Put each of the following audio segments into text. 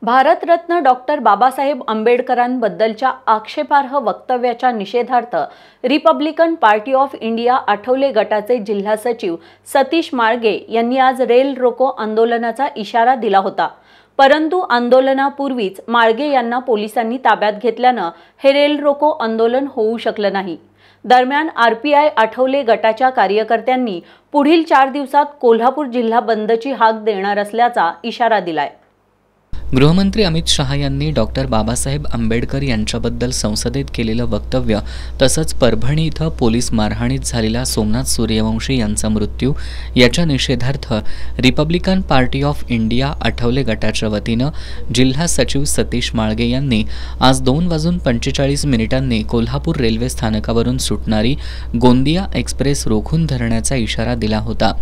Bharat Ratna doctor Babasaheb आंबेडकरांबद्दलच्या आक्षेपार्ह वक्तव्याच्या निषेधार्थ Republican party of India Athawale गटाचे जिल्हा सचिव सतीश माळगे यांनी आज रेल रोको आंदोलनाचा इशारा दिला होता। परंतु आंदोलनापूर्वीच माळगे यांना पोलिसांनी ताब्यात घेतल्याने हे रेल रोको आंदोलन होऊ शकले नाही। दरम्यान आरपीआय आठवले गटाच्या कार्यकर्त्यांनी पुढील 4 दिवसात कोल्हापूर जिल्हा बंदची हाक देणार असल्याचा इशारा दिलाय। गृहमंत्री अमित शहा यांनी डॉक्टर बाबासाहेब आंबेडकर यांच्याबद्दल संसदेत केलेलं वक्तव्य तसंच परभणी इथं पोलीस मारहाणीत झालेला सोमनाथ सूर्यवंशी यांचा मृत्यू याच्या निषेधार्थ Republican party of India Athawale गटाच्या वतीनं जिल्हा सचिव सतीश माळगे यांनी आज 2:45 कोल्हापूर रेल्वे स्थानकावरून सुटणारी गोंदिया एक्सप्रेस रोखून धरण्याचा इशारा दिला होता।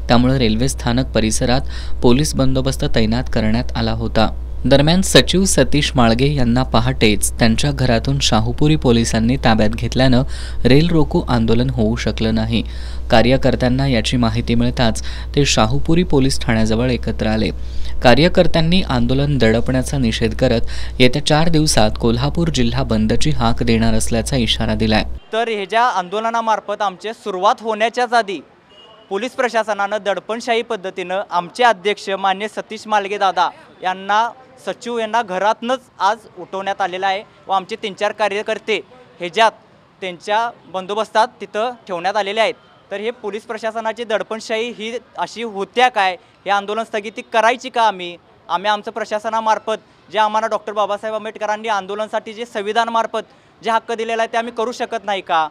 त्यामुळे रेल्वे स्थानक परिसरात पोलीस बंदोबस्त तैनात करण्यात आला होता। दरम्यान सचिव सतीश माळगे यांना पहाटेच त्यांच्या घरातून शाहूपुरी पोलिसांनी ताब्यात घेतल्यानं रेल रोको आंदोलन होऊ शकलं नाही। कार्यकर्त्यांना याची माहिती मिळताच ते शाहूपुरी पोलीस ठाण्याजवळ एकत्र आले। कार्यकर्त्यांनी आंदोलन दडपण्याचा निषेध करत येत्या 4 दिवसात कोल्हापूर जिल्हा बंदची हाक देणार असल्याचा इशारा दिलाय। तर ह्याच्या आंदोलनामार्फत आमचे सुरुवात होण्याच्याच आधी पोलीस प्रशासनानं दडपणशाही पद्धतीनं आमचे अध्यक्ष मान्य सतीश माळगे दादा यांना सचिव यांना घरातनच आज उठवण्यात आलेला आहे व आमचे 3-4 कार्यकर्ते ह्याच्यात त्यांच्या बंदोबस्तात तिथं ठेवण्यात आलेले आहेत। तर हे पोलीस प्रशासनाची दडपणशाही ही अशी होत्या काय, हे आंदोलन स्थगिती करायची का? आम्ही आमच्या प्रशासनामार्फत जे आम्हाला डॉक्टर बाबासाहेब आंबेडकरांनी आंदोलनासाठी जे संविधानामार्फत जे हक्क दिलेला आहे ते आम्ही करू शकत नाही का?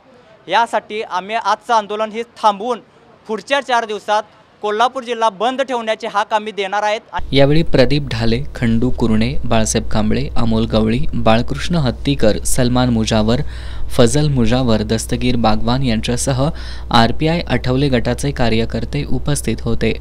यासाठी आम्ही आजचं आंदोलन हे थांबवून पुढच्या 4 दिवसात कोल्हापूर जिल्हा बंद ठेवण्याची हाक आम्ही देणार आहेत। यावेळी प्रदीप ढाले, खंडू कुरणे, बाळासाहेब कांबळे, अमोल गवळी, बाळकृष्ण हत्तीकर, सलमान मुजावर, फजल मुजावर, दस्तगीर बागवान यांच्यासह आरपीआय आठवले गटाचे कार्यकर्ते उपस्थित होते।